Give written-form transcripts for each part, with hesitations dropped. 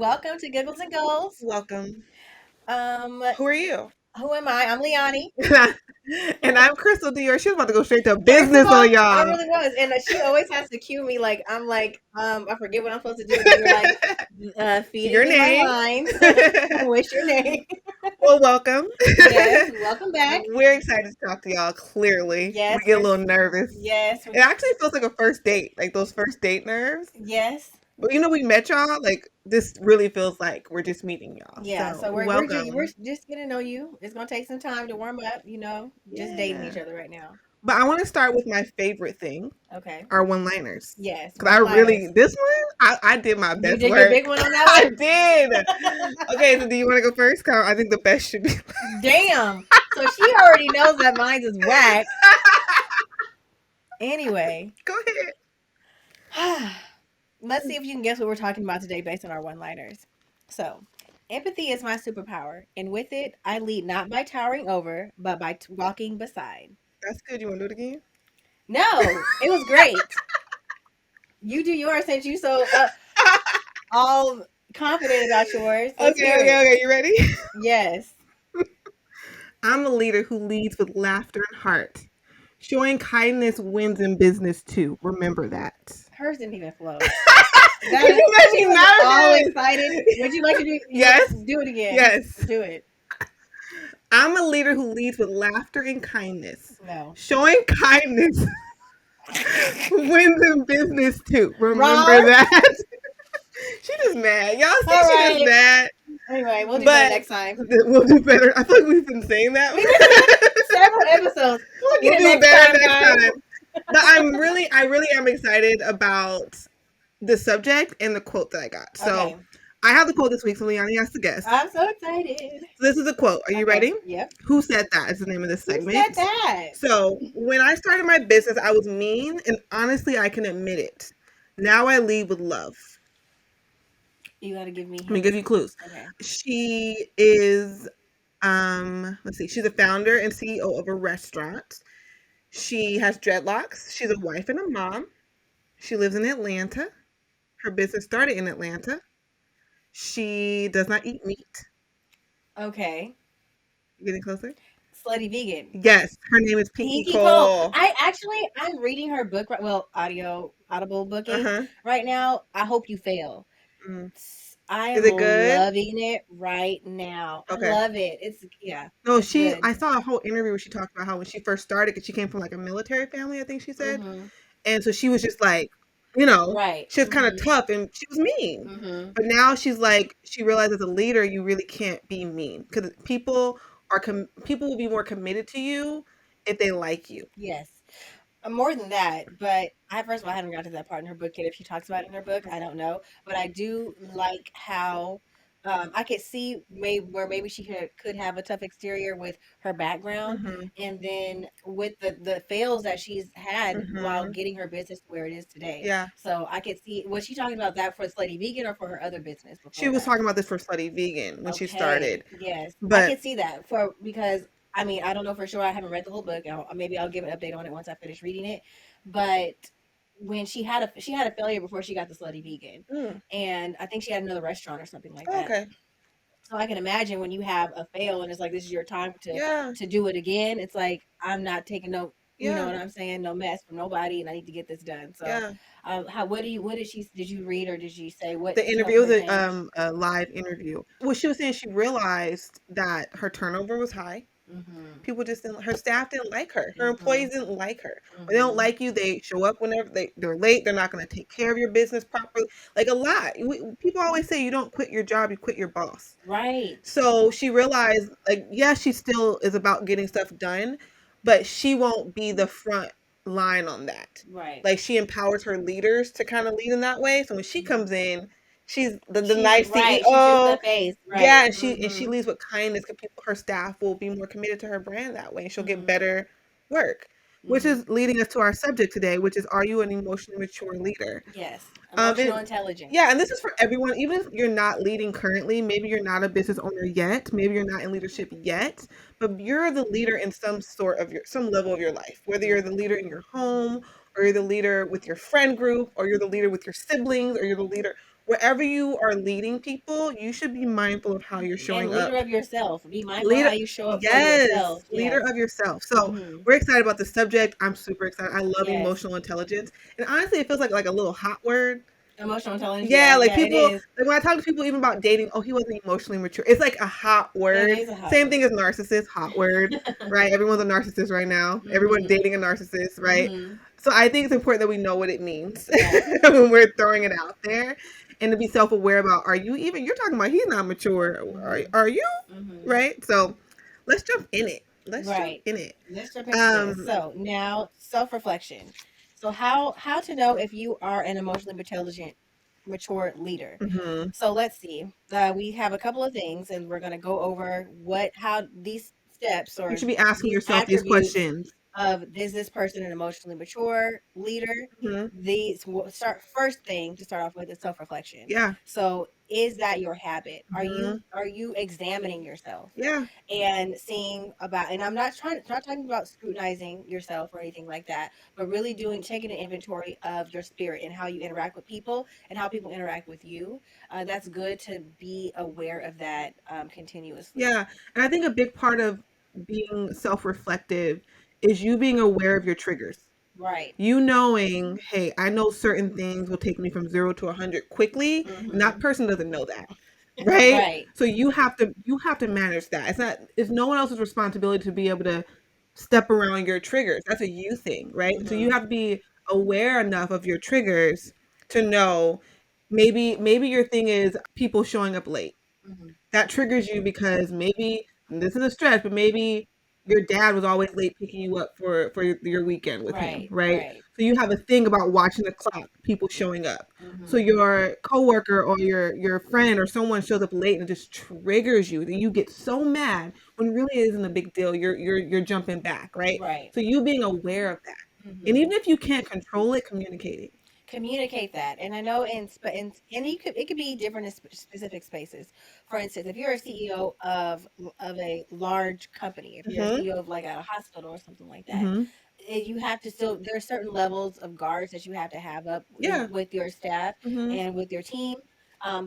welcome to Giggles and Goals. Welcome. Um, Who are you? who am I? I'm Leonie. And I'm Crystal-Dior. She was about to go straight to First of business all, on I y'all. really was, and she always has to cue me. Like I'm like, I forget what I'm supposed to do, and you're like, feeding Your me my name. lines. What's your name? Well, welcome. Yes, welcome back. We're excited to talk to y'all, clearly. We Yes, get a little nervous. yes, It actually feels like a first date, like those first date nerves. yes, But we met y'all, like this really feels like we're just meeting y'all. yeah. So So we're welcome. just getting to know you. It's gonna take some time to warm up. Just dating Yeah. each other right now. But I want to start with my favorite thing, Okay. our one-liners. Yes, Because I one really, liners. this one, I did my You best did your work. big one on that I one? did. Okay, so do you want to go first? 'Cause I think the best should be. Damn. So she already knows that mine is whack. Anyway, Go ahead. let's see if you can guess what we're talking about today based on our one liners. So, empathy is my superpower, and with it, I lead not by towering over, but by walking beside. That's good. You want to do it again? No, it was great. You do yours since you so all confident about yours. Let's Okay, hear okay, it. okay. You ready? Yes. I'm a leader who leads with laughter and heart. Showing kindness wins in business too. Remember that. Hers didn't even flow. Because you made She me was all nervous. excited. Would you like to do? Yes. Do it again. Yes. Do it. I'm a leader who leads with laughter and kindness. No. Showing kindness wins in business too. Remember Wrong. that. She just mad. Y'all see All she just right. mad. Anyway, we'll do better But next time. we'll do better. I feel like we've been saying that. We've been saying it several episodes. We'll We'll get it do next better time, next guys. time. But I really am excited about the subject and the quote that I got. So Okay. I have the quote this week, so Leonie has to guess. I'm so excited. So this is a quote. Are you Okay. ready? Yep. Who said that is the name of this Who segment. said that? So when I started my business, I was mean, and honestly, I can admit it. Now I lead with love. You got to give me. Let me give you clues. Okay. She is, let's see, she's a founder and CEO of a restaurant. She has dreadlocks. She's a wife and a mom. She lives in Atlanta. Her business started in Atlanta. She does not eat meat. Okay. You getting closer? Slutty vegan. Yes, her name is Pinky Pinky Cole. Cole. I'm reading her book. Well, audible booking Uh-huh. right now. I hope you fail. Mm. I Is am it good? loving it right now. I Okay. love it. No, It's good. I saw a whole interview where she talked about how when she first started, because she came from like a military family, I think she said. Mm-hmm. And so she was just like, Right. she was kind of tough and she was mean. Mm-hmm. But now she's like, she realized as a leader, you really can't be mean because people will be more committed to you if they like you. Yes. More than that, but first of all, I haven't got to that part in her book yet. If she talks about it in her book, I don't know. But I do like how I could see maybe she could have a tough exterior with her background, Mm-hmm. and then with the fails that she's had while Mm-hmm. getting her business to where it is today. Yeah. So I could see, was she talking about that for Slutty Vegan or for her other business She before was that? talking about this for Slutty Vegan when she Okay, started. yes, I But could see that because I mean I don't know for sure. I haven't read the whole book. Maybe I'll give an update on it once I finish reading it. But when she had a failure before she got the Slutty Vegan, and I think she had another restaurant or something like that. okay. So I can imagine when you have a fail and it's like this is your time Yeah. to do it again. It's like I'm not taking no. You know Yeah. what I'm saying? No mess from nobody, and I need to get this done. So, Yeah. did you read or did she say what? The Tell interview me was her thing. a live interview. Well, she was saying she realized that her turnover was high. Mm-hmm. People just didn't. Her staff didn't like her. Her Mm-hmm. employees didn't like her. When they don't Mm-hmm. like you, they show up whenever they're late. They're not going to take care of your business properly. Like a lot. People always say you don't quit your job, you quit your boss. Right. So she realized, like, yeah, she still is about getting stuff done, but she won't be the front line on that. Right. Like, she empowers her leaders to kind of lead in that way. So when she Mm-hmm. comes in, she's the She's nice right. She's just the CEO. face. Right. Yeah, and she Mm-hmm. leads with kindness because her staff will be more committed to her brand that way, and she'll get Mm-hmm. better work. Which Mm-hmm. is leading us to our subject today, which is, are you an emotionally mature leader? Yes. Emotional intelligence. Yeah, and this is for everyone, even if you're not leading currently, maybe you're not a business owner yet, maybe you're not in leadership yet, but you're the leader in some level of your life, whether you're the leader in your home, or you're the leader with your friend group, or you're the leader with your siblings, or you're the leader, wherever you are leading people, you should be mindful of how you're And showing leader up. of yourself. Be mindful how Leader, you show up for yes, yourself. leader Yes. of yourself. So Mhm. we're excited about the subject. I'm super excited. I love Yes. emotional intelligence, and honestly, it feels like a little hot word. Emotional intelligence. Yeah, Yeah, like yeah, it people, is. like when I talk to people even about dating, oh, he wasn't emotionally mature. It's like a hot It word. is a hot Same thing word. as narcissist, hot word, right? Everyone's a narcissist right now. Everyone's Mhm. dating a narcissist, right? Mhm. So I think it's important that we know what it means Right. when we're throwing it out there, and to be self-aware about, are you even, you're talking about he's not mature. Mhm. Are you? Mhm. Right? So let's jump in it. Let's jump Right. in it. Let's jump into this. Um, So now self-reflection. So how to know if you are an emotionally intelligent, mature leader. mhm. So let's see. We have a couple of things, and we're going to go over how these steps You or should be asking these yourself these attributes questions. of is this person an emotionally mature leader? Mhm. These will start first thing to start off with is self-reflection. Yeah. So is that your habit? Mhm. Are you examining yourself Yeah. and seeing about? And I'm not talking about scrutinizing yourself or anything like that, but really taking an inventory of your spirit and how you interact with people and how people interact with you. That's good to be aware of that continuously. Yeah, and I think a big part of being self-reflective is you being aware of your triggers. Right. You knowing, hey, I know certain things will take me from 0 to 100 quickly, and that Hmm. person doesn't know that, right? Right. So you have to manage that. It's no one else's responsibility to be able to step around your triggers. That's a you thing, right? So you Hmm. have to be aware enough of your triggers to know maybe your thing is people showing up late. Hmm. That triggers you because maybe, and this is a stretch, but maybe your dad was always late picking you up for your weekend with him, Right. right? Right. So you have a thing about watching the clock, people showing up. So Hmm. your coworker or your friend or someone shows up late and it just triggers you. That you get so mad when really it isn't a big deal. You're jumping back, right? Right. So you being aware of that. And Hmm. even if you can't control it, communicating. Communicate that. And I know and it could be different in specific spaces. For instance, if you're a CEO of a large company, if you're a Mhm. CEO of like a hospital or something like that, Mhm. you have to still there are certain levels of guards that you have to have up Yeah. with your staff Mhm. and with your team.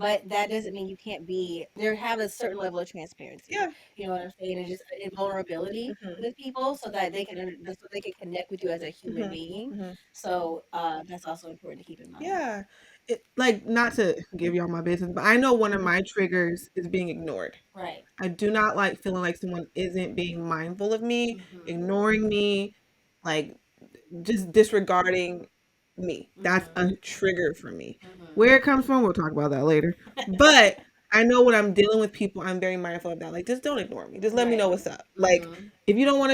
But that doesn't mean you can't be there. Have a certain level of transparency. Yeah. You know what I'm saying? And just vulnerability Mhm. with people, so that so they can connect with you as a human Mhm. being. Mhm. So that's also important to keep in mind. Yeah. It, like, not to give y'all my business, but I know one of my triggers is being ignored. Right. I do not like feeling like someone isn't being mindful of me, Mhm. ignoring me, like just disregarding me. That's Mhm. a trigger for me. Mhm. Where it comes from, we'll talk about that later. But I know when I'm dealing with people, I'm very mindful of that. Like, just don't ignore me. Just let me know Right. what's up. Like, Mhm. if you don't want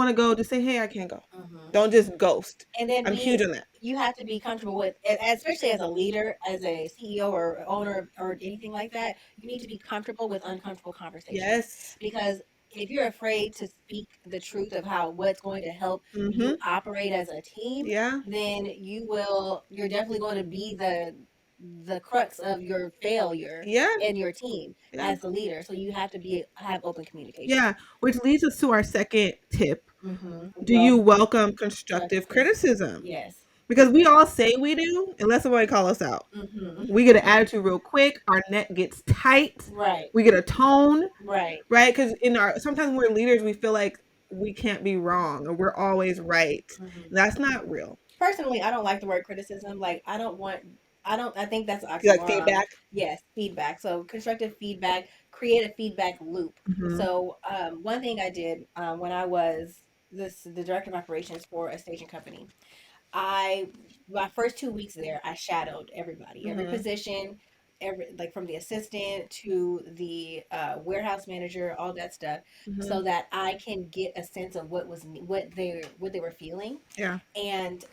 to go, just say, hey, I can't go. Mhm. Don't just ghost. And then I'm huge on that. you have to be comfortable with, especially as a leader, as a CEO or owner or anything like that. You need to be comfortable with uncomfortable conversations Yes. because if you're afraid to speak the truth of how what's going to help you Mhm. operate as a team, Yeah. then you're definitely going to be the crux of your failure Yeah. in your team Yeah. as the leader. So you have to have open communication. Yeah. Which leads us to our second tip. Mm-hmm. Do you welcome constructive Constructive criticism. criticism? Yes. Because we all say we do, unless somebody call us out. Mm-hmm. We get an attitude real quick. Our neck gets tight. Right. We get a tone, Right. right? Because sometimes when we're leaders, we feel like we can't be wrong or we're always right. Hmm. That's not real. Personally, I don't like the word criticism. Like, I think that's an You like oxymoron. feedback? Yes, feedback. So, constructive feedback, create a feedback loop. Hmm. So, one thing I did when I was the director of operations for a station company, I my first 2 weeks there, I shadowed everybody, every Hmm. position, every like from the assistant to the warehouse manager, all that stuff, Hmm. so that I can get a sense of what they were feeling. Yeah. And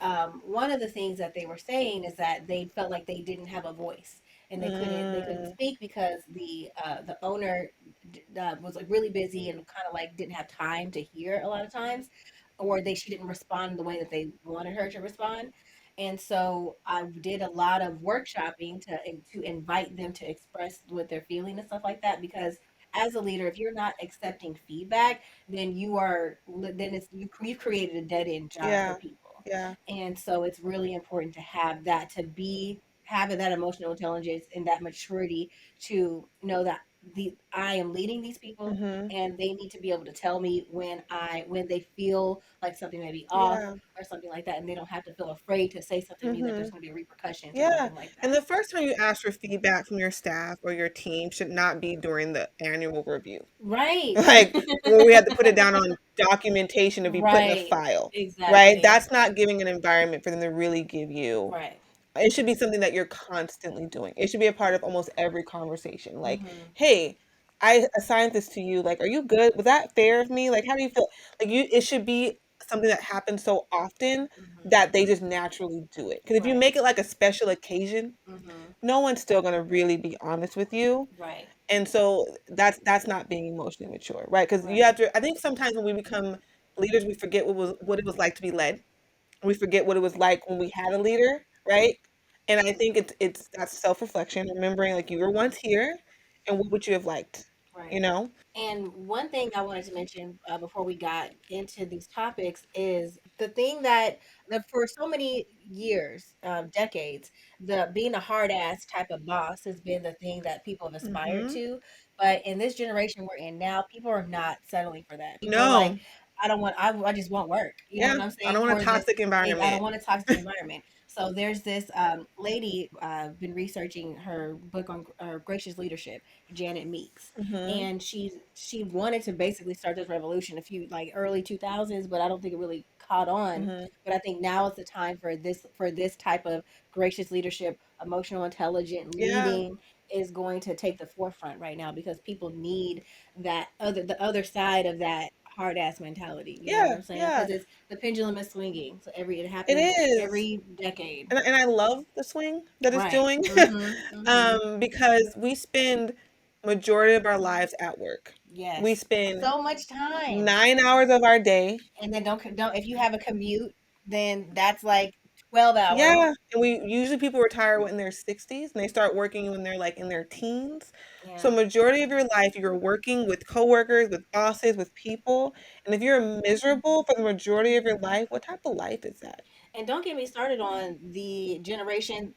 one of the things that they were saying is that they felt like they didn't have a voice and they couldn't Mm, speak because the owner was like really busy and kind of like didn't have time to hear a lot of times, or she didn't respond the way that they wanted her to respond. And so I did a lot of workshopping to invite them to express what they're feeling and stuff like that, because as a leader, if you're not accepting feedback, then you've created a dead end job for yeah. people. Yeah. And so it's really important to have that, to be having that emotional intelligence and that maturity to know that I am leading these people, Mhm. and they need to be able to tell me when they feel like something may be off Yeah. or something like that, and they don't have to feel afraid to say something to me that there's Mhm. going to be repercussions or Yeah, something like and that. the first time you ask for feedback from your staff or your team should not be during the annual review. Right. Like, where we had to put it down on documentation to be put in a Right. file, right? Exactly. That's not giving an environment for them to really give you. Right. It should be something that you're constantly doing. It should be a part of almost every conversation. Like, Mhm. "Hey, I assigned this to you. Like, are you good? Was that fair of me? Like, how do you feel?" Like, it should be something that happens so often Mhm. that they just naturally do it. Because if you Right. make it like a special occasion, Mhm. no one's still gonna really be honest with you. Right. And so that's not being emotionally mature, right? Because you Right. have to. I think sometimes when we become leaders, we forget what it was like to be led. We forget what it was like when we had a leader, right? And I think it's that's self reflection, remembering like you were once here, and what would you have liked, you Right. know? And one thing I wanted to mention before we got into these topics is the thing that for so many years, decades, the being a hard ass type of boss has been the thing that people have aspired Hmm. to. But in this generation we're in now, people are not settling for that. People are like, No, I don't want, I just want work. You know yeah, what I'm I saying? don't want a For the, toxic I don't environment. want a toxic environment. So there's this lady, been researching her book on gracious leadership, Janet Meeks, Hmm. and she wanted to basically start this revolution a few like early 2000s, but I don't think it really caught on. Hmm. But I think now is the time for this type of gracious leadership, emotional intelligent Yeah, leading is going to take the forefront right now because people need the other side of that hard ass mentality. You know what yeah, I'm saying? yeah. Because it's the pendulum is swinging, so it It happens is. every decade. And I love the swing that it's Right. doing, Mhm. Mhm. because we spend majority of our lives at work. We Yes. spend So much time. 9 hours of our day. And then don't if you have a commute, then that's like 12 hours. Yeah, and we usually people retire in their 60s and they start working when they're like in their teens. So Yeah. majority of your life you're working with coworkers, with bosses, with people, and if you're miserable for the majority of your life, what type of life is that? And don't get me started on the generation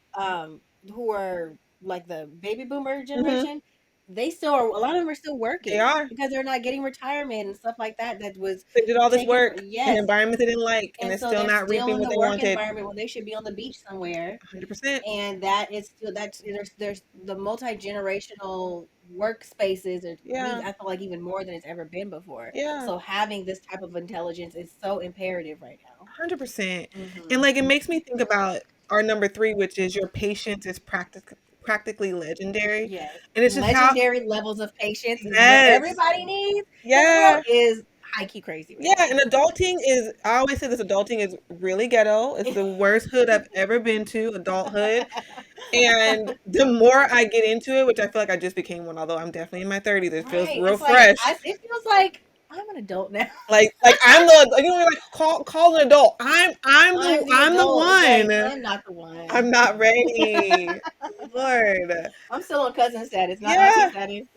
who are like the baby boomer Mhm. generation. They still are, a lot of them are still They working are. because they're not getting retirement and stuff like that that was They did all this taken for, work in yes. environments they didn't like, and And it's so still they're not still reaping in what the they work wanted. environment when they should be on the beach somewhere. 100%. And that is still that's there's the multi-generational workspaces are we Yeah. I feel like even more than it's ever been before. Yeah. So having this type of intelligence is so imperative right now. 100%. And Hmm. like it makes me think about our number 3, which is your patience is practically legendary. Yes. And it's just how Legendary levels of patience is what yes. everybody needs because the world Yeah. is high key crazy right Yeah, now. and adulting is I always say this adulting is really ghetto. It's the worst hood I've ever been to, adulthood. And the more I get into it, which I feel like I just became one, although I'm definitely in my 30s, it feels Right. real It's like fresh. it feels like I'm an adult now. Like I'm the you know like call an adult. I'm the I'm the adult. It's like one. I'm not the I'm one. not ready. Lord. I'm still on cousin status, not auntie Yeah. status.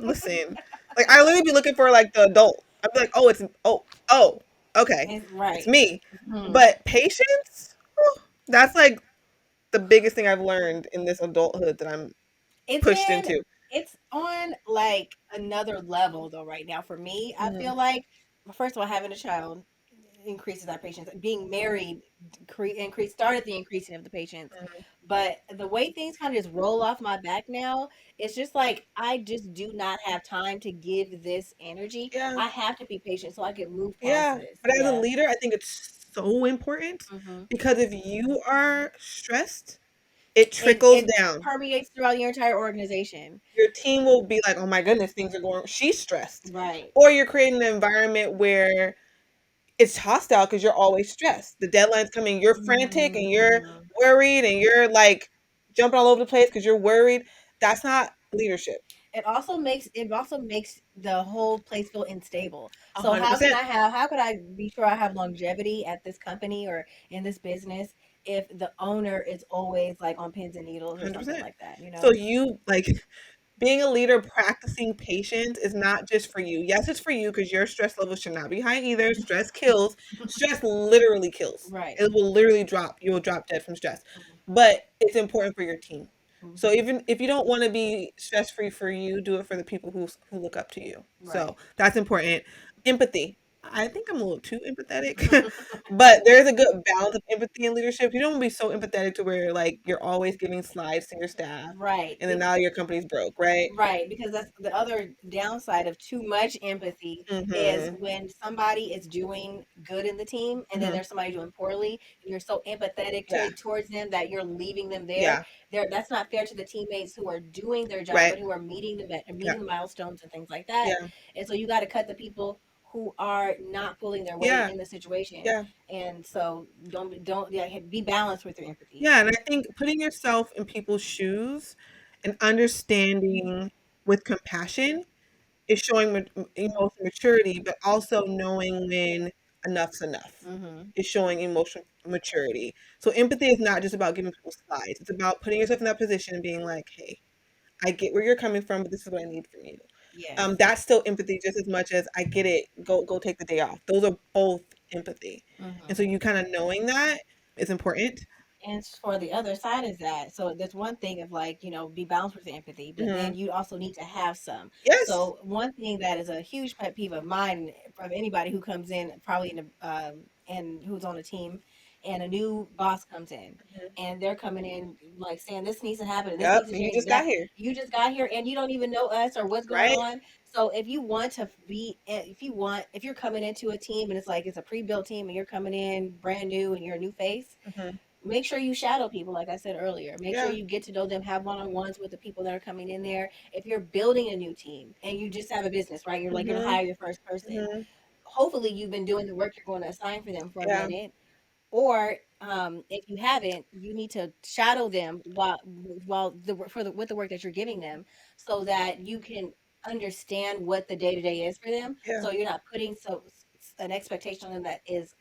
Listen. Like I literally be looking for like the adult. I'd be like, oh, okay. It's It's right. me. Mhm. But patience, whew, that's like the biggest thing I've learned in this adulthood that I'm It's pushed in into. it's on like another level though right now for me. I Mhm. feel like first of all having a child increases our patience. Being married started the increasing of the patience. Mhm. But the way things kind of just roll off my back now, it's just like I just do not have time to give this energy. Yeah. I have to be patient so I can move past Yeah. this. But as a Yeah. leader, I think it's so important Hmm. because if you are stressed, it And trickles it down. permeates throughout your entire organization. Your team will be like, "Oh my goodness, things are going she's stressed." Right. Or you're creating an environment where it's hostile because you're always stressed. The deadline's coming, you're frantic and you're Mhm. worried and you're like jumping all over the place because you're worried. That's not leadership. It also makes the whole place feel unstable. So $100%. how could I be sure I have longevity at this company or in this business if the owner is always like on pins and needles or something 100%. like that, you So know? you like being a leader practicing patience is not just for you. Yes, it's for you because your stress level should not be high either. Stress kills. Stress literally kills. Right. It will literally drop. You will drop dead from stress. but it's important for your team. So Mhm. even if you don't want to be stress free for you, do it for the people who look up to you. So Right. that's important. Empathy. I think I'm a little too empathetic, but there's a good balance of empathy and leadership. You don't want to be so empathetic to where like you're always giving slides to your staff, Right. and then now your company's broke, right? Right, because that's the other downside of too much empathy is Mhm. when somebody is doing good in the team and then Mhm. there's somebody doing poorly and you're so empathetic Yeah. towards them that you're leaving them there. Yeah. There, that's not fair to the teammates who are doing their job Right. and who are meeting Yeah. meeting the milestones and things like that. Yeah. And so you got to cut the people who are not pulling their weight Yeah. in the situation. Yeah. And so don't yeah, be balanced with your empathy. Yeah, and I think putting yourself in people's shoes and understanding with compassion is showing emotional maturity, but also knowing when enough's enough Mhm. is showing emotional maturity. So empathy is not just about giving people slides. It's about putting yourself in that position and being like, "Hey, I get where you're coming from, but this is what I need from you." Yes. That's still empathy just as much as I get it. Go take the day off. Those are both empathy, and so Mhm. you kind of knowing that is important. And for the other side is that, so there's one thing of like, be balanced with empathy, but then Hmm. you also need to have some. Yes. So one thing that is a huge pet peeve of mine, of anybody who comes in, probably in and who's on a team, and a new boss comes in, Mhm. and they're coming in like saying this needs to happen, and this Yep. needs to And you change, just got that here, you just got here and you don't even know us or what's going right? on. So if you're coming into a team and it's like it's a pre-built team and you're coming in brand new and you're a new face, Hmm. make sure you shadow people like I said earlier. Make sure Yeah. you get to know them, have one-on-ones with the people that are coming in there. If you're building a new team and you just have a business, right, you're like going to Hmm. hire your first person, Hmm. hopefully you've been doing the work you're going to assign for them for a Yeah. minute. Or if you haven't, you need to shadow them while with the work that you're giving them, so that you can understand what the day to day is for them. Yeah. So you're not putting an expectation on them that is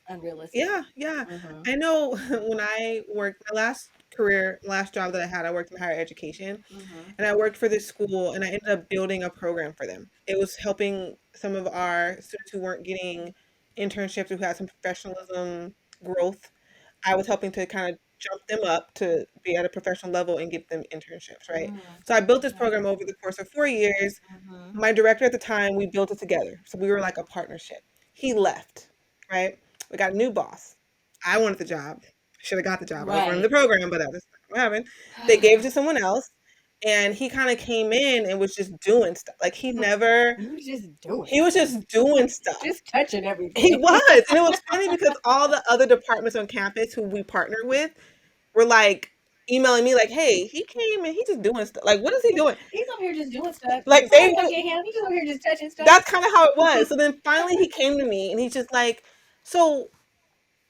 unrealistic. Yeah. Yeah. Hmm. I know when I worked my last job that I had, I worked in higher education, Hmm. and I worked for this school, and I ended up building a program for them. It was helping some of our students who weren't getting internships, who had some professionalism growth. I was helping to kind of jump them up to be at a professional level and get them internships, right? Mm, So I built this okay. program over the course of 4 years. Mhm. My director at the time, we built it together. So we were like a partnership. He left, right? We got a new boss. I wanted the job. Should have got the job. I was running the Right. program, but that was not what happened. They gave it to someone else. And he kind of came in and was just doing stuff. Like You just doing he was stuff. just doing stuff. Just touching He everything. was. And it was funny because all the other departments on campus who we partner with were like emailing me like, "Hey, he came and he just doing stuff. Like, what is he doing?" He's over here just doing stuff. Like they Somebody come get him. He's over here just touching stuff. that's kind of how it was. So then finally he came to me and he's just like, "So,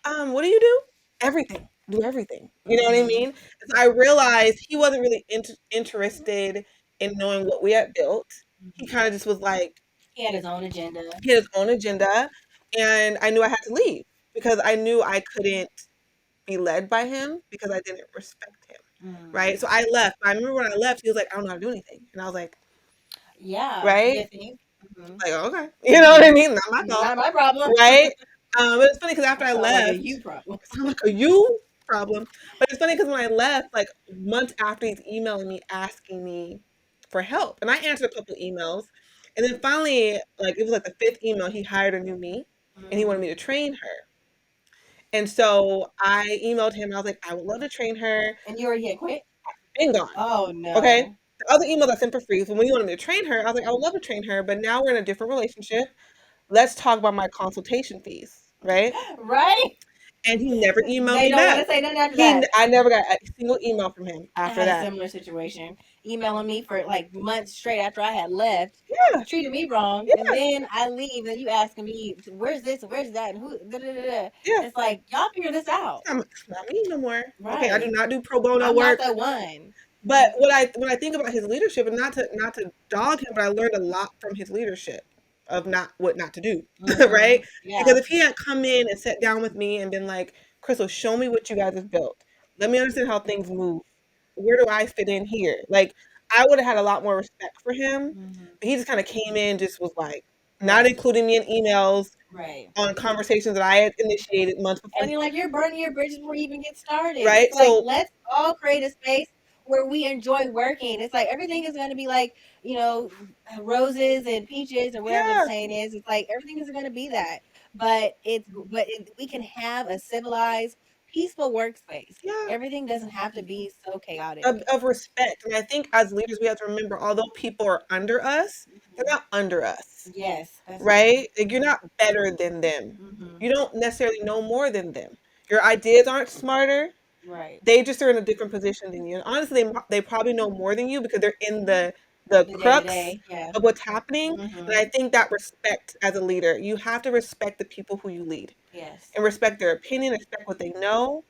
what do you do? Everything. Do everything." You know what I Hmm. mean? And so I realized he wasn't really interested in knowing what we had built. He kind of Hmm. just was like, He had his own agenda. he had his own agenda, and I knew I had to leave because I knew I couldn't be led by him because I didn't respect him. Right? Mm. So I left. I remember when I left, he was like, "I don't know how to do anything." And I was like, Yeah, "Right?" you think? Hmm. Like, "Okay." You know what I Hmm. mean? Not my fault. Not my problem. Right? But it's funny because after That I sounds like a left, you problem. it sounded like a you problem. But it's funny because when I left, like months after, he's emailing me asking me for help. And I answered a couple emails. And then finally, like it was like the fifth email, he hired a new me and he wanted me Hmm. to train her. And so I emailed him and I was like, "I would love to train her." And you already had quit? Been gone. Oh Okay. no. The other emails I sent for free. So when you wanted me to train her, I was like, "I would love to train her, but now we're in a different relationship. Let's talk about my consultation fees." Right? Right? And he never emailed They me don't want back. to say nothing after that. I never got a single email from him I after had a that. similar situation, emailing me for like months straight after I had left, Yeah, treated me wrong, and yeah, then I leave, and you asking me, "Where's this? Where's that?" And who? Da, da, da, da. yeah. It's like y'all figure this out, It's not me no more. Okay, I do right? not do pro bono I'm not work. the one. But when I think about his leadership, and not to dog him, but I learned a lot from his leadership of not what not to do, Hmm. right? Because Yeah. if he had come in and sat down with me and been like, "Crystal, show me what you guys have built. Let me understand how things move. Where do I fit in here?" Like I would have had a lot more respect for him. Hmm. But he just kind of came in, just was like, not Right. including me in emails Right. on conversations that I had initiated months before. And you're like, you're burning your bridges before you even get started. Right? It's like, So, let's all create a space where we enjoy working. It's like everything is going to be like, you know, roses and peaches or whatever the yeah, saying is. It's like everything is going to be that. We can have a civilized, peaceful workspace. yeah, Everything doesn't have to be so of, chaotic. of respect. And I think as leaders, we have to remember, although people are under us, they're Mhm. not under us, Yes, that's true. right? Like, you're Mhm. not better than them. Mhm. You don't necessarily know more than them. Your ideas aren't smarter. Right. They just are in a different position than you. And honestly, they probably know more than you because they're in the The day to crux day. Yeah. of what's happening. And Mhm. I think that respect as a leader, you have to respect the people who you lead Yes. and respect their opinion, respect what they know,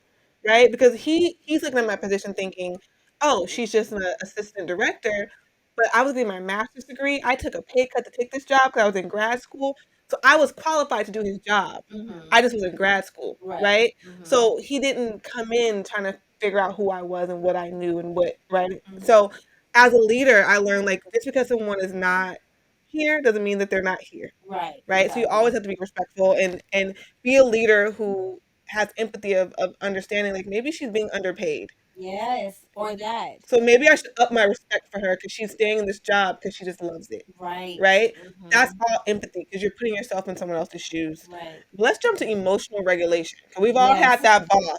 right? Because he's looking at my position thinking, oh, she's just an assistant director. But I was getting my master's degree. I took a pay cut to take this job because I was in grad school. So I was qualified to do his job. Mhm. I just was in grad school, Right. right? Mhm. So he didn't come in trying to figure out who I was and what I knew and what, right? Mhm. So as a leader, I learned like just because someone is not here doesn't mean that they're not here, Right. right? So you always Exactly. have to be respectful and be a leader who has empathy of understanding like maybe she's being underpaid. Yes. Or that. So maybe I should up my respect for her because she's staying in this job because she just loves it, Right. right? That's Mhm. all empathy because you're putting yourself in someone else's shoes. Right. Let's jump to emotional regulation. 'Cause we've all Yes. had that boss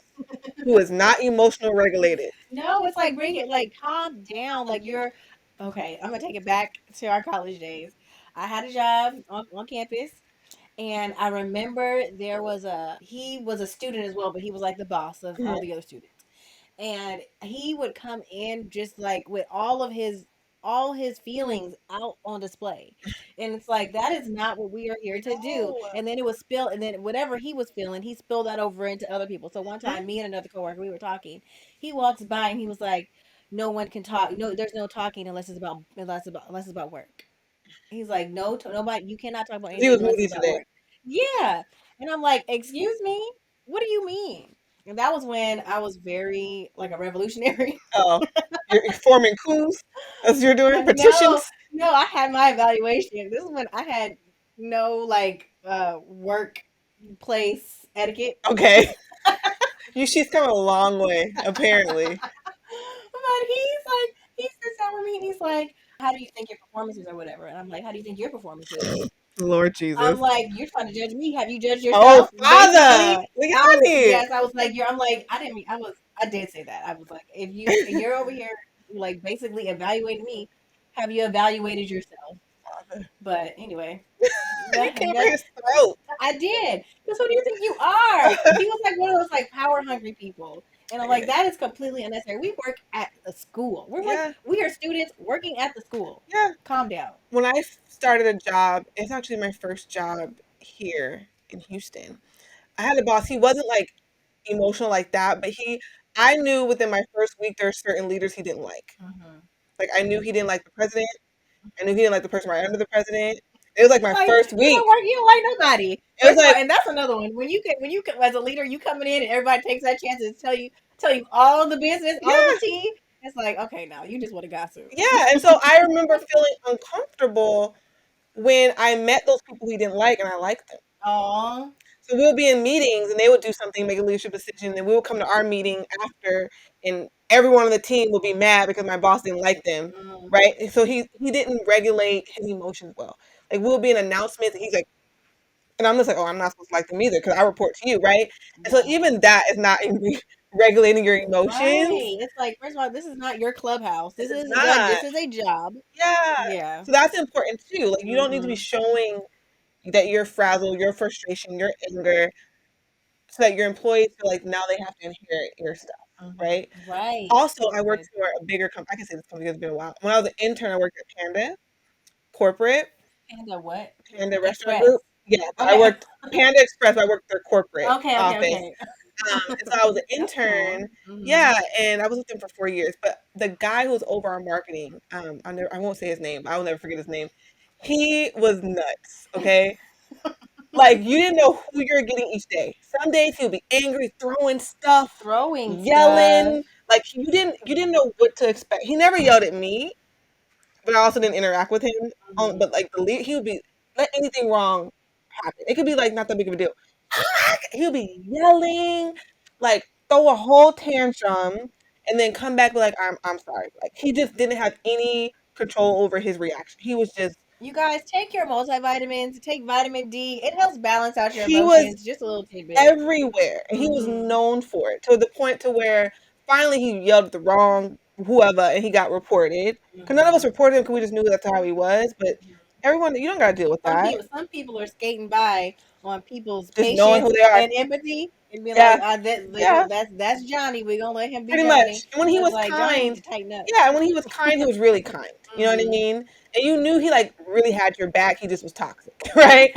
who is not emotional regulated. No, it's like bring it like calm down. Like you're okay. I'm gonna take it back to our college days. I had a job on campus, and I remember there was a he was a student as well, but he was like the boss of all Mhm. the other students. And he would come in just like with all his feelings out on display. And it's like that is not what we are here to do. No. And then it was spill and then whatever he was feeling, he spilled that over into other people. So one Mhm. time me and another coworker, we were talking. He walks by and he was like, no one can talk. No, there's no talking unless it's about work. He's like, no, nobody, you cannot talk about He anything was unless moody it's about today. work. Yeah. And I'm like, excuse me? What do you mean? And that was when I was very like a revolutionary. Oh, you're forming coups as you're doing No, petitions. no, I had my evaluation. This is when I had no like workplace etiquette. Okay, she's come a long way apparently. But he sits down with me and he's like, how do you think your performance is or whatever? And I'm like, how do you think your performance is? Lord I'm Jesus. like, you're trying to judge me. Have you judged Oh, yourself? Basically, Father, Leonie. yes, I was like, I'm like, I didn't mean, I did say that. I was like, if you're over here, like, basically evaluating me, have you evaluated yourself? Father. But anyway, You came for that his throat. I did. Because who do you think you are? He was like one of those like power hungry people. And I'm like, that is completely unnecessary. We work at the school. Yeah, We are students working at the school. yeah. Calm down. When I started a job, it's actually my first job here in Houston. I had a boss. He wasn't like emotional like that, but I knew within my first week there are certain leaders he didn't like. Hmm. Like I knew he didn't like the president. I knew he didn't like the person right under the president. It was like my Like first you week. don't work, you don't like nobody. It was First of all, like, and that's another one. When you as a leader, you coming in and everybody takes that chance to tell you all the business, all the yeah, tea. It's like, okay, now you just want to gossip. yeah. And so I remember feeling uncomfortable when I met those people he didn't like and I liked them. Oh, So we'll be in meetings and they would do something, make a leadership decision, and we would come to our meeting after and everyone on the team would be mad because my boss didn't like them. mm, Right. And so he didn't regulate his emotions well. Like we'll be in announcements and he's like, and I'm just like, oh, I'm not supposed to like them either because I report to you, right? And so wow. even that is not regulating your emotions. Right. It's like, first of all, this is not your clubhouse. This This is is not. this is a job. Yeah. Yeah. So that's important too. Like you don't need to be Mhm. showing that you're frazzled, your frustration, your anger, so that your employees feel like now they have to inherit your stuff, Mhm. right? Right. Also, I That's worked good. for a bigger company. I can say this company has been a while. When I was an intern, I worked at Panda Corporate, Panda what? Panda Restaurant Express. Group. Yeah, but I Okay. worked Panda Express. I worked their corporate Okay, okay, office. okay. And so I was an That's cool. intern. Mhm. Yeah, and I was with them for 4 years. But the guy who was over our marketing, I won't say his name. I will never forget his name. He was nuts. Okay, like you didn't know who you were getting each day. Some days he'll be angry, throwing stuff, Throwing stuff. yelling. Like you didn't know what to expect. He never yelled at me, but I also didn't interact with him. Mhm. But like he would be. let anything wrong happen. It could be like not that big of a deal. He'll be yelling, like throw a whole tantrum, and then come back like I'm sorry. Like he just didn't have any control over his reaction. He was just You guys take your multivitamins, take vitamin D. It helps balance out your he was emotions. Just a little tidbit. everywhere, and he was Mhm. known for it to the point to where finally he yelled at the wrong whoever, and he got reported. Because none of us Mhm. reported him because we just knew that's how he was. But Mhm. everyone, you don't got to deal with that. Some people are skating by on people's Just knowing patience who they are. and empathy and be like, Yeah, that they yeah. go, that's Johnny. We're gonna let him be Pretty much. Johnny. And when he It's was like Johnny need kind, to tighten up. yeah, and when he was kind, he was really kind. You know what I Mhm. mean? And you knew he like really had your back. He just was toxic, right?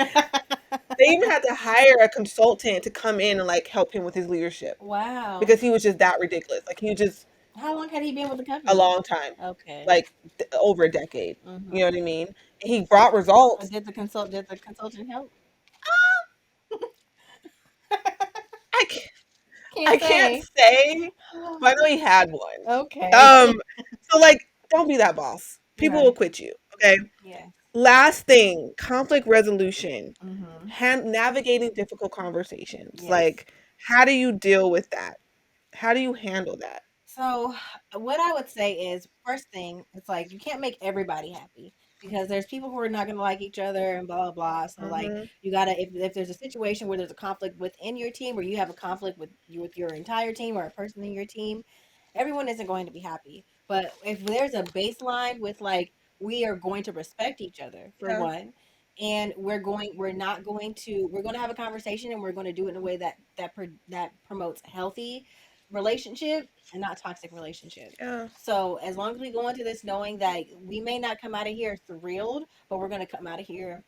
They even had to hire a consultant to come in and like help him with his leadership Wow. because he was just that ridiculous. Like he was just How long had he been with the a company? long time, Okay. like over a decade. You know Mhm. what I mean? And he brought results. Did the consultant help? I can't, I Can't can't say. say, but I know he had one. Okay. Um, so like, don't be that boss. People will Right. quit you. Okay. Yes. Last thing, conflict resolution, Mhm. navigating difficult conversations. Yes. Like, how do you deal with that? How do you handle that? So, what I would say is, first thing, it's like you can't make everybody happy because there's people who are not going to like each other and blah blah blah. So, like, Mhm. you gotta if there's a situation where there's a conflict within your team, or you have a conflict with your entire team or a person in your team, everyone isn't going to be happy. But if there's a baseline with like we are going to respect each other for Yeah. one, and we're not going to we're going to have a conversation and we're going to do it in a way that promotes healthy relationship and not toxic relationship. Yeah. So as long as we go into this knowing that we may not come out of here thrilled, but we're going to come out of here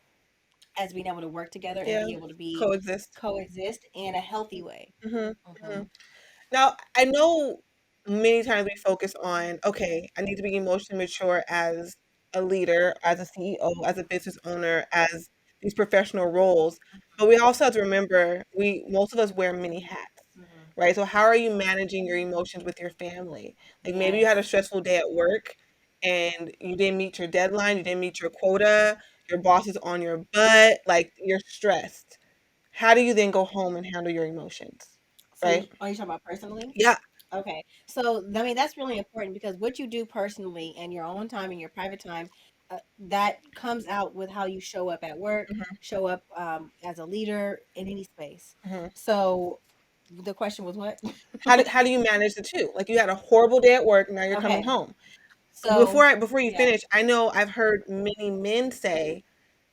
as being able to work together and Yeah. be able to be Coexist. coexist in a healthy way. Mhm. Hmm. Mhm. Now, I know many times we focus on, okay, I need to be emotionally mature as a leader, as a CEO, as a business owner, as these professional roles. But we also have to remember we most of us wear many hats, Hmm. right? So how are you managing your emotions with your family? Like maybe you had a Yes. stressful day at work and you didn't meet your deadline, you didn't meet your quota, your boss is on your butt, like you're stressed. How do you then go home and handle your emotions? So Right? are you talking about personally? Yeah. Okay. So, I mean, that's really important because what you do personally in your own time, in your private time, that comes out with how you show up at work, Mhm, show up as a leader in any space. mhm. So, the question was what? How do you manage the 2? Like, you had a horrible day at work, now you're coming Okay. home. So, Before you yeah. finish, I know I've heard many men say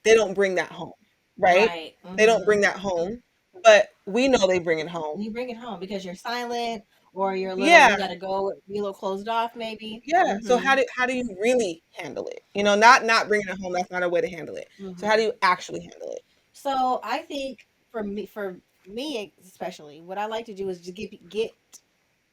they don't bring that home, right? Right. They don't Hmm. bring that home, but we know they bring it home. You bring it home because you're silent or you Yeah, got to go, be a little closed off maybe. yeah. So Hmm. how do you really handle it? You know, not bringing it home, that's not a way to handle it. So how do Hmm. you actually handle it? So I think for me especially, what I like to do is just get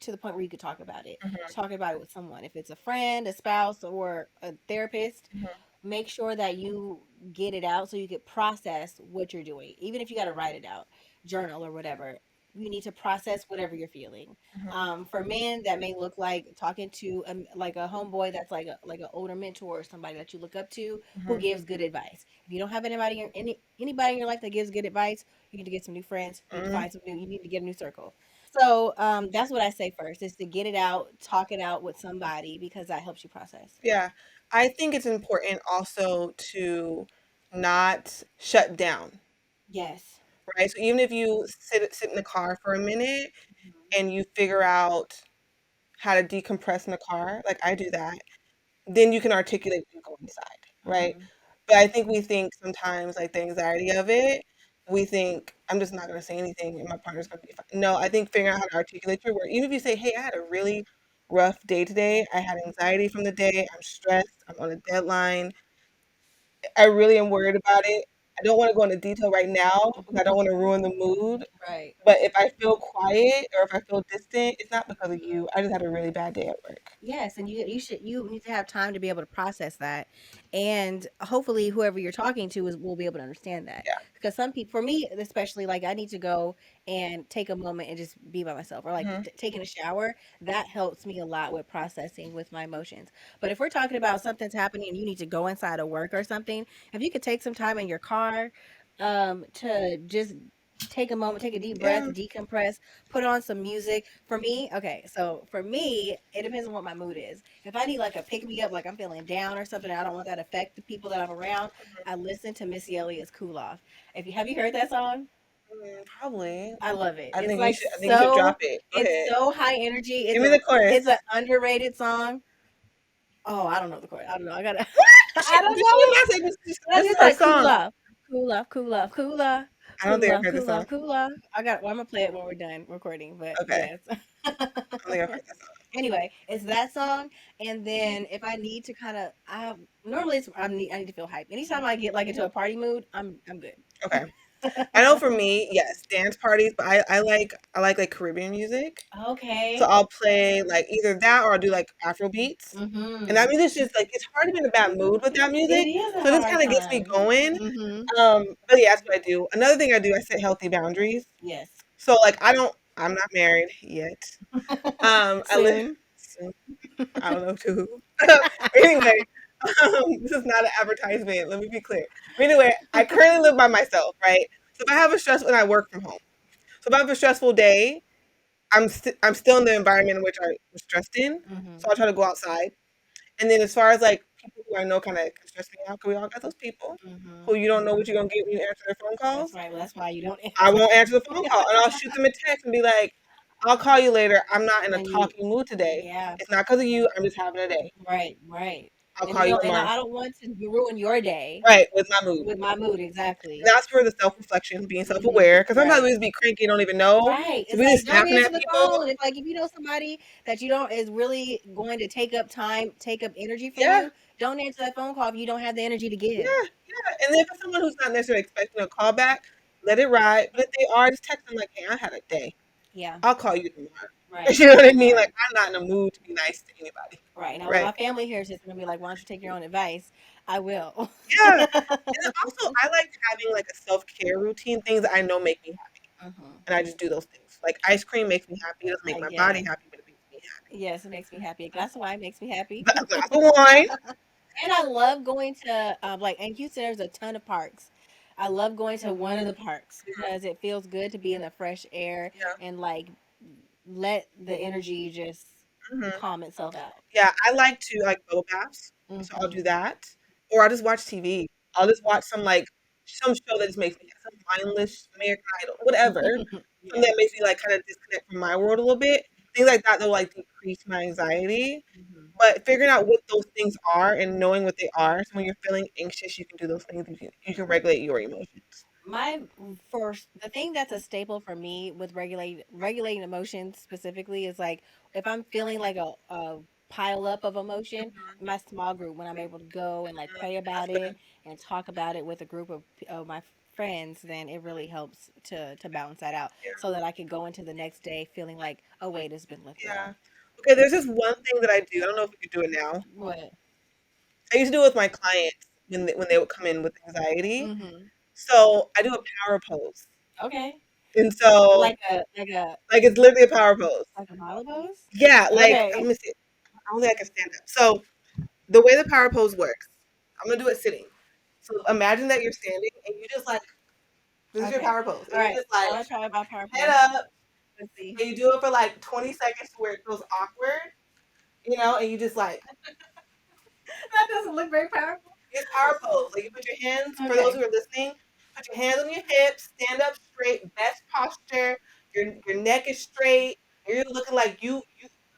to the point where you could talk about it. Mhm, Talk about it with someone. If it's a friend, a spouse, or a therapist, mhm, make sure that you get it out so you can process what you're doing. Even if you got to write it out, journal or whatever, you need to process whatever you're feeling. mhm, For men, that may look like talking to like a homeboy that's like an older mentor or somebody that you look up to who mhm. gives good advice. If you don't have anybody in your life that gives good advice, you need to get some new friends. You need to Mhm. find some new. You need to get a new circle. So that's what I say first is to get it out, talk it out with somebody because that helps you process. Yeah. I think it's important also to not shut down, Yes. right? So even if you sit in the car for a minute Mhm. and you figure out how to decompress in the car, like I do that, then you can articulate when you go inside, right? Mhm. But I think we think sometimes like the anxiety of it, we think I'm just not gonna say anything and my partner's gonna be fine. No, I think figuring out how to articulate your word, even if you say, "Hey, I had a really rough day today. I had anxiety from the day. I'm stressed. I'm on a deadline. I really am worried about it. I don't want to go into detail right now because I don't want to ruin the mood. Right. But if I feel quiet or if I feel distant, it's not because of you. I just had a really bad day at work." Yes, and you need to have time to be able to process that and hopefully whoever you're talking to is will be able to understand that. Yeah. Because some people, for me especially, like I need to go and take a moment and just be by myself, or like Hmm. taking a shower. That helps me a lot with processing with my emotions. But if we're talking about something's happening and you need to go inside of work or something, if you could take some time in your car, to just take a moment, take a deep breath, Yeah. decompress, put on some music. For me, okay, so for me, it depends on what my mood is. If I need like a pick me up, like I'm feeling down or something, I don't want that to affect the people that I'm around, I listen to Missy Elliott's Cool Off. If you have you heard that song? Probably. I love it. I It's think you like should. I think you should drop it. Go it's ahead. so high energy. Give me the chorus. It's an underrated song. Oh, I don't know the chorus. I don't know. I gotta What? I don't This is know it. not saying But I this is just her like cool song. off. Cool off, cool off, cool off, I don't cool think I've off, heard this cool song. off, cool off. Well, I'm gonna play it when we're done recording, but Okay. yes. I don't think I've heard this song. Anyway, it's that song, and then if I need to kind of, normally I need to feel hype. Anytime I get like into a party mood, I'm good. Okay. I know for me, yes, dance parties, but I like Caribbean music. So Okay. I'll play like either that or I'll do like Afro beats. And that Mhm. music's just like it's hard to be in a bad mood with that It music. is a So it just hard kind of gets me time. going. Mhm. But yeah, that's what I do. Another thing I do, I set healthy boundaries. Yes. So like I'm not married yet. I live Soon. soon. I don't know to who. Anyway, this is not an advertisement. Let me be clear. But anyway, I currently live by myself, right? So if I have a stress, and I work from home. So if I have a stressful day, I'm still in the environment in which I was stressed in. So Mhm. I'll try to go outside. And then as far as like people who I know kind of can stress me out, 'cause we all got those people Mhm. who you don't know what you're gonna get when you answer their phone That's calls. right. Well, that's why you don't I answer. won't answer the phone call, and I'll shoot them a text and be like, "I'll call you later. I'm not in a And you, talking mood today. yeah, It's not because of you. I'm just having a day. right, right. I'll And call you and tomorrow." I don't want to ruin your day Right, with my mood. with my mood And exactly. that's where the self-reflection, being Mhm. self-aware, because sometimes we Right. just be cranky and don't even know. Right. So It's we like just don't snapping answer at the people. phone. If like if you know somebody that you don't is really going to take up time, take up energy for Yeah, you, don't answer that phone call if you don't have the energy to give. yeah, yeah. And then if it's someone who's not necessarily expecting a call back, let it ride. But if they are, just text them like, "Hey, I had a day. Yeah. I'll call you tomorrow." Right. You know what I mean? Like Right. I'm not in a mood to be nice to anybody. Right. Now when Right. my family hears this, they're gonna be like, "Why don't you take your own advice?" I will. Yeah. And then also I like having like a self-care routine, things that I know make me happy. Mhm. And I just do those things. Like ice cream makes me happy. It doesn't make my body Yes. happy, but it makes me happy. Yes, it makes me happy. A glass of wine makes me happy. A glass of wine. And I love going to like in Houston. There's a ton of parks. I love going to one of the parks because it feels good to be in the fresh air Yeah. and like let the energy just Hmm. calm itself out. Yeah, I like to like bubble baths, so I'll do Hmm. that, or I'll just watch TV. I'll just watch some show that just makes me some mindless American Idol, whatever, something Yeah. that makes me like kind of disconnect from my world a little bit. Things like that will like decrease my anxiety. Hmm. But figuring out what those things are and knowing what they are, so when you're feeling anxious, you can do those things. You can regulate your emotions. My first, the thing that's a staple for me with regulating emotions specifically is like if I'm feeling like a pile up of emotion, Mhm. my small group when I'm able to go and like pray That's about good. it and talk about it with a group of my friends, then it really helps to balance that out Yeah. so that I can go into the next day feeling like a weight has been lifted Yeah. off. Okay, there's this one thing that I do. I don't know if we could do it now. What? I used to do it with my clients when they would come in with anxiety. Mm-hmm. So I do a power pose. Okay. And so like it's literally a power pose. like a mile pose. Yeah, like let Okay. me see. I don't think I can stand up. So the way the power pose works, I'm gonna do it sitting. So imagine that you're standing and you just like this is your Okay. power pose. All And you right. just like I'm gonna try my power head pose. up Let's see. and you do it for like 20 seconds to where it feels awkward, and you just like That doesn't look very powerful. it's power pose. Like you put your hands, for those Okay. who are listening, put your hands on your hips, stand up straight, best posture. Your neck is straight. And you're looking like you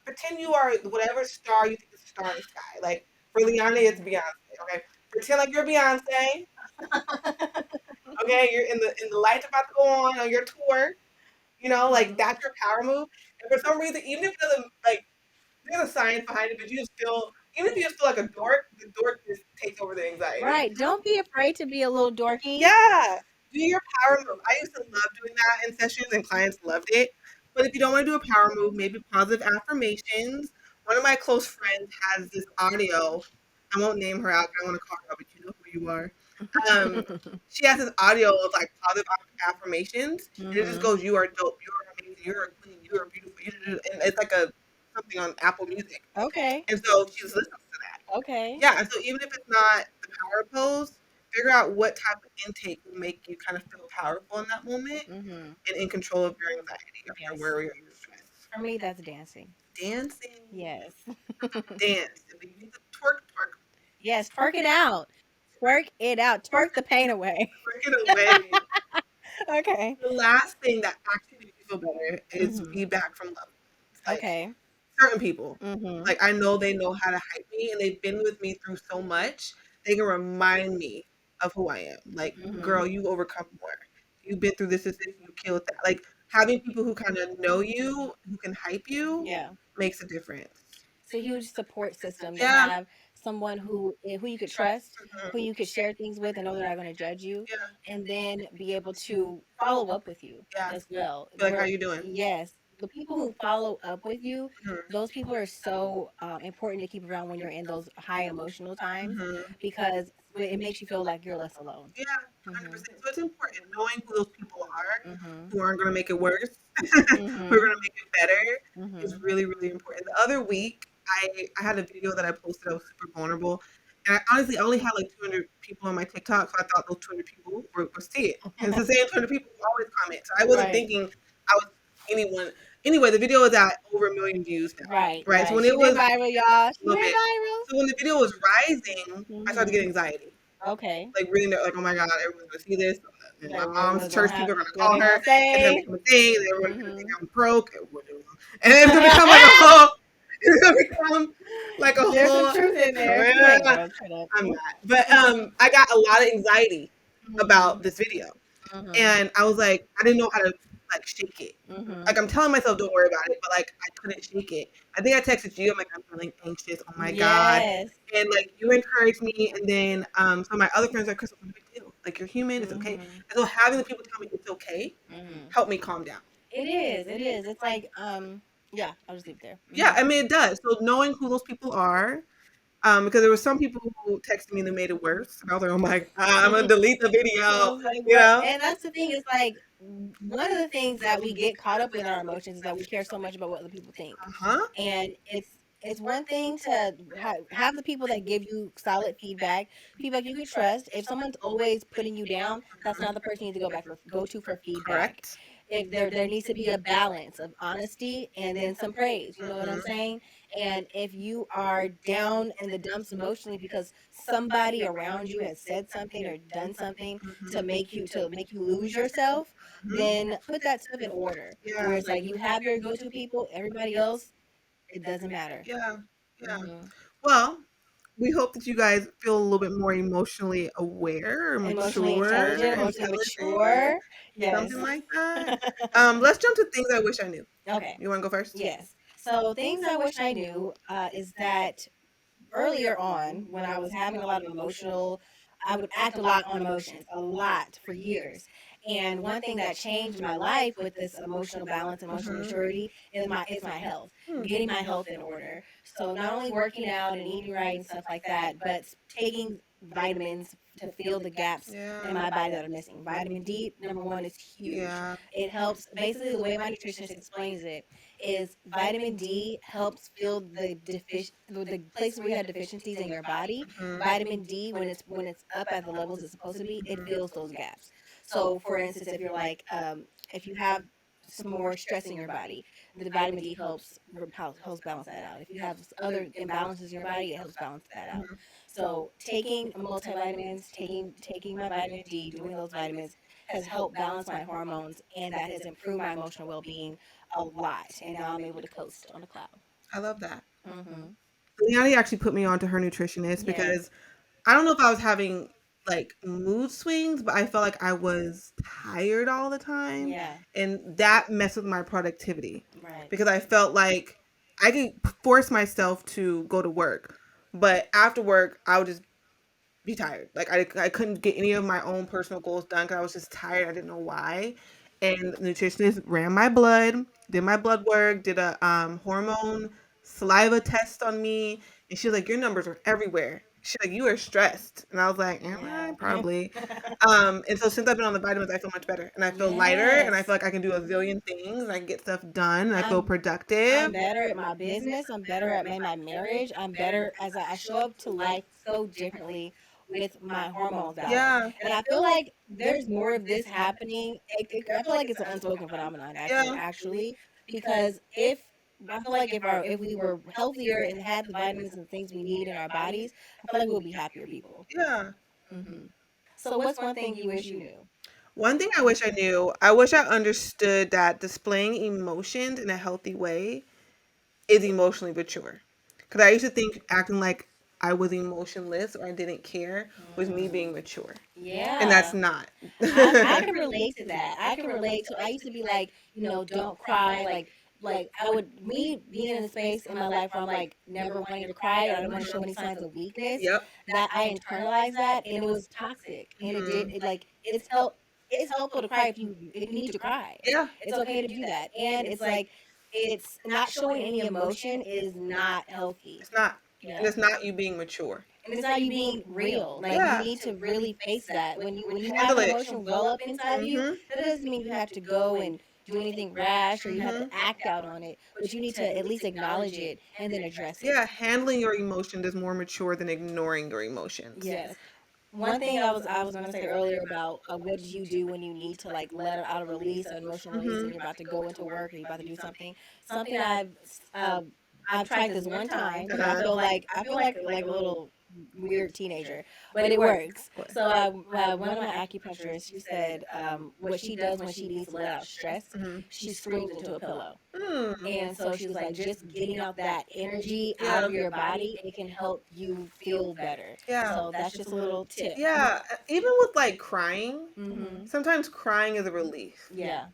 pretend you are whatever star you think is a star in the sky. Like for Leonie, it's Beyonce. Okay, pretend like you're Beyonce. Okay, you're in the lights about to go on your tour. Like Mhm. that's your power move. And for some reason, even if it doesn't like there's a science behind it, but you just feel even if you just feel like a dork, the dork just takes over the anxiety. Right. Don't be afraid to be a little dorky. Yeah, do your power move. I used to love doing that in sessions, and clients loved it. But if you don't want to do a power move, maybe positive affirmations. One of my close friends has this audio. I won't name her out. I don't want to call her out, but you know who you are. Um, she has this audio of like positive affirmations, and it just Mhm. goes, "You are dope. You are amazing. You are clean. You are beautiful." And it's like a something on Apple Music, Okay. and so she just listens to that. Okay. Yeah, and so even if it's not the power pose, figure out what type of intake will make you kind of feel powerful in that moment Mhm. and in control of your anxiety or your Yes. worry or your stress. For me, that's dancing. Dancing, Yes. dance. And you need to twerk, twerk, Yes, twerk it out. Twerk it out. Twerk the pain away. twerk it away. Okay. The last thing that actually makes me feel better is Mhm. feedback from loved ones. Like Okay. certain people. Mhm. Like I know they know how to hype me and they've been with me through so much. They can remind me of who I am. Like, Mhm. girl, you overcome more. You've been through this, you killed that. Like having people who kind of know you, who can hype you, Yeah. makes a difference. It's a huge support system to Yeah. have someone who you could trust, who Mhm. you could share things with and know they're not going to judge you, Yeah. and then be able to follow up with you Yeah. as well. Be like, how Where you doing? yes, the people who follow up with you, Mhm. those people are so important to keep around when you're in those high emotional times Mhm. because it makes you feel like you're less alone. Yeah, Mhm. 100%. So it's important knowing who those people are, Mhm. who aren't going to make it worse, who are Mhm. going to make it better, is Mhm. really, really important. The other week, I had a video that I posted. I was super vulnerable. And I only had like 200 people on my TikTok, so I thought those 200 people would see it. And it's the same 200 people who always comment. So I wasn't Right. thinking I was anyone. Anyway, the video is at over a million views now, Right. right? So Right. when She it went was viral, y'all. a She little went bit, viral. so when the video was rising, I started to get Mhm. anxiety Okay. like reading it, like, oh my god, everyone's gonna see this. And my Like, mom's what's gonna church happen? people are gonna What call they her. gonna It's gonna say? become a thing. And everyone's gonna think Mhm. I'm broke. And it's gonna become like a whole. It's gonna become like a There's some whole. truth in there. You ain't Yeah, broke. Shut up. I'm not. But I got a lot of anxiety Mhm. about this video, Mhm. and I was like, I didn't know how to like shake it. Mhm. Like I'm telling myself, don't worry about it, but like I couldn't shake it. I think I texted you. I'm like, I'm feeling anxious. Oh my god. Yes. And like you encouraged me, and then some of my other friends are like, Crystal, no big deal. Like you're human, it's okay. Mhm. And so having the people tell me it's okay Mhm. helped me calm down. It is. It is. It's like yeah, I'll just leave it there. Yeah, Mhm. I mean it does. So knowing who those people are, because there were some people who texted me and they made it worse. And I was like, oh my, I'm gonna delete the I video. was like, You what? know? And that's the thing is like one of the things that we get caught up in our emotions is that we care so much about what other people think. Uh huh. And it's one thing to have the people that give you solid feedback you can trust. If someone's always putting you down, that's not the person you need to go to for feedback. Correct. If there needs to be a balance of honesty and then some praise, you know what I'm Mhm. saying? And if you are down in the dumps emotionally because somebody around you has said something or done something to make you lose yourself, Mhm. then put that stuff in order. Where Yeah. it's like you have your go-to people, everybody else, it doesn't matter. Yeah. Yeah. Hmm. Well, we hope that you guys feel a little bit more emotionally aware or Emotionally mature, intelligent, emotionally intelligent, mature. Yes. something like that. Let's jump to things I wish I knew. Okay. You want to go first? Yes. So things I wish I knew is that earlier on when I was having a lot of I would act a lot on emotions, a lot for years. And one thing that changed my life with this emotional balance, emotional Mhm. maturity is my health, Hmm. getting my health in order. So not only working out and eating right and stuff like that, but taking vitamins to fill the gaps in Yeah. my body that are missing. Vitamin D, number one, is huge. Yeah. It helps basically the way my nutritionist explains it is vitamin D helps fill the places where you have deficiencies in your body. Mhm. Vitamin D, when it's up at the levels it's supposed to be, it fills those gaps. So, for instance, if you're like if you have some more stress in your body, the vitamin D helps balance that out. If you have other imbalances in your body, it helps balance that out. Mhm. So, taking multivitamins, taking my vitamin D, doing those vitamins has helped balance my hormones, and that has improved my emotional well-being a lot, and now I'm able to coast on the cloud. I love that. Mhm. Leonie actually put me on to her nutritionist Yes. because I don't know if I was having like mood swings, but I felt like I was tired all the time. Yeah. And that messed with my productivity Right. because I felt like I could force myself to go to work, but after work, I would just be tired. Like I couldn't get any of my own personal goals done because I was just tired. I didn't know why. And the nutritionist ran my blood, did my blood work, did a hormone saliva test on me, and she was like, "Your numbers are everywhere." She's like, you are stressed. And I was like, am I? Yeah. Probably. And so since I've been on the vitamins, I feel much better. And I feel lighter and I Yes. feel like I can do a zillion things and I can get stuff done and I feel I'm productive. I'm better at my business. I'm better at my marriage. I'm better as I show up to life so differently with my hormones balanced. Yeah. And I feel like there's more of this happening. I feel like it's an unspoken phenomenon, Yeah. actually, because if I feel like if we were healthier and had the vitamins and things we need in our bodies, I feel like we'll be happier people. Yeah. Hmm. So, what's one thing you wish you knew? One thing I wish I knew, I wish I understood that displaying emotions in a healthy way is emotionally mature. Because I used to think acting like I was emotionless or I didn't care was me being mature. And that's Yeah. not. I can relate to that. I can relate to. I used to be like, don't cry. Like I would me being in a space in my life where I'm like never wanting to cry or I don't want to show any signs of weakness. Yep. That I internalized that and it was toxic. And Mhm. it's helpful to cry if you need to cry. Yeah. It's okay to do that. And it's like it's not showing any emotion is not healthy. It's not. And Yeah. it's not you being mature. And it's not you being real. Like you Yeah. need to really face that. When you have Handle an it. emotion well up inside of you, Mhm. that doesn't mean you have to go and do anything rash or you have to Mhm. act out on it. But you need to at least acknowledge it and then address it. Yeah, handling your emotions is more mature than ignoring your emotions. Yes. One thing I was gonna say earlier about what do you do when you need to like let out a release, an emotional release, and Mhm. you're about to go into work or you're about to do something. Something uh, I've tried this one time, but Uh-huh. I feel like a little weird teenager, but it works. Of course. So one of my acupuncturists, she said what she does when she needs to let out stress, Mhm. she screams into a pillow. Mm. And so she was like, just getting out that energy out Yeah. of your body, it can help you feel better. Yeah. So that's just a little tip. Yeah. Even with like crying, Hmm. sometimes crying is a relief. Yeah.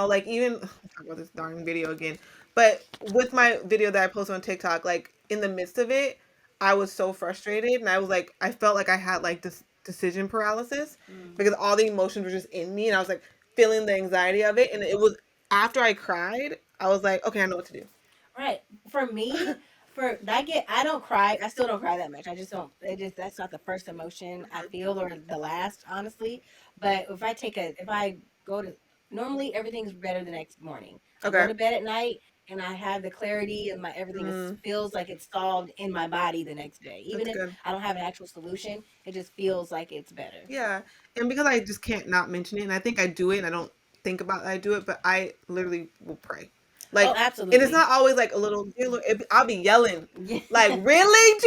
Like even let's talk about this darn video again. But with my video that I posted on TikTok, like in the midst of it, I was so frustrated and I was like I felt like I had like this decision paralysis Mm. because all the emotions were just in me and I was like feeling the anxiety of it and it was after I cried, I was like, okay, I know what to do. Right. For me, I don't cry. I still don't cry that much. I just don't. It just that's not the first emotion I feel or the last, honestly. But if I go to normally everything's better the next morning. I go Okay. to bed at night and I have the clarity and my everything is Mm, feels like it's solved in my body the next day. Even that's if good. I don't have an actual solution, it just feels like it's better. Yeah. And because I just can't not mention it, and I think I do it, and I don't think about that I do it, but I literally will pray. Like, Oh, and it's absolutely. not always like a little, "Dear Lord," I'll be yelling, Yeah. like, really,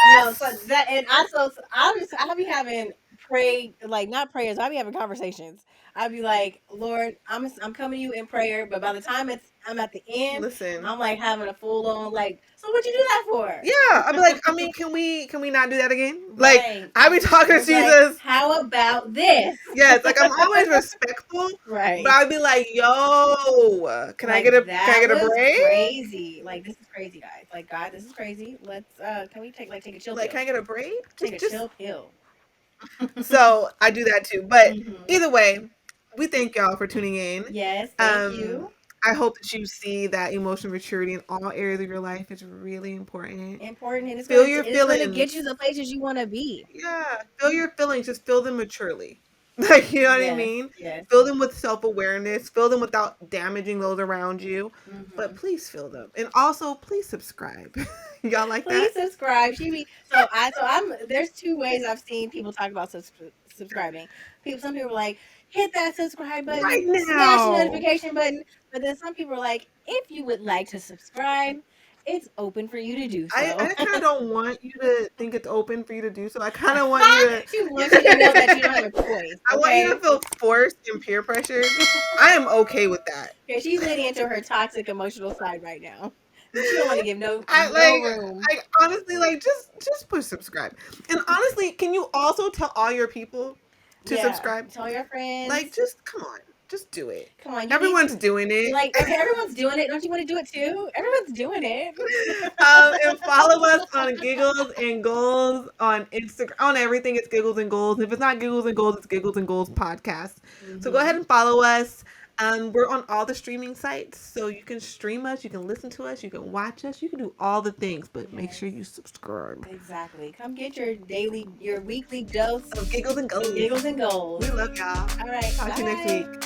No, so Jesus? that and I so I'll be having pray like not prayers. I'll be having conversations. I'll be like, Lord, I'm coming to you in prayer, but by the time I'm at the end, Listen. I'm like having a full on like. So what you do that Yeah, for? I'll be like, I mean, can we not do that again? Like, Right. I be talking to It's like, Jesus. how about this? Yes, like I'm always respectful, but Right. I'd be like, yo, Like can I that get a was break? crazy. Like this is crazy, guys. Like God, this is crazy. Let's can we take a chill Like, can pill? I get a break? Take a Just chill pill. so I do that too. But Hmm. either way, we thank y'all for tuning in. Yes, thank Um, you. I hope that you see that emotional maturity in all areas of your life is really important. Important, and Feel your it's gonna get you feelings. the places you want to be. Yeah, feel your feelings. Just feel them maturely. Like, you know what I Yes, mean? yes. Feel them with self awareness. Feel them without damaging those around you. But Hmm. please feel them. And also, please subscribe. Y'all like Please that? subscribe. She be so I'm. There's two ways I've seen people talk about subscribing. Some people are like, hit that subscribe button, Right smash the now. notification button. But then some people are like, if you would like to subscribe, it's open for you to do I so. kind of don't want you to think it's open for you to do so. I kind of want you to. She wants you to know that you don't have a choice. I want you Okay. to feel forced and peer pressured. I am okay with that. Okay, she's leaning into her toxic emotional side right now. She don't want to give I no room. honestly like just push subscribe. And honestly, can you also tell all your people to Yeah, subscribe? tell your Like friends. just come on, just do it. Come on, you need Everyone's doing it. like okay, everyone's doing it. Don't you want to do it too? Everyone's doing it. And follow us on Giggles and Goals on Instagram. On everything, it's Giggles and Goals. If it's not Giggles and Goals, it's Giggles and Goals podcast. So go ahead Hmm. and follow us. We're on all the streaming sites, so you can stream us, you can listen to us, you can watch us, you can do all the things, but make sure you Yes, subscribe. exactly. Come get your weekly dose Of giggles and of goals. giggles and We goals. love y'all. All right, Talk to you next bye. week.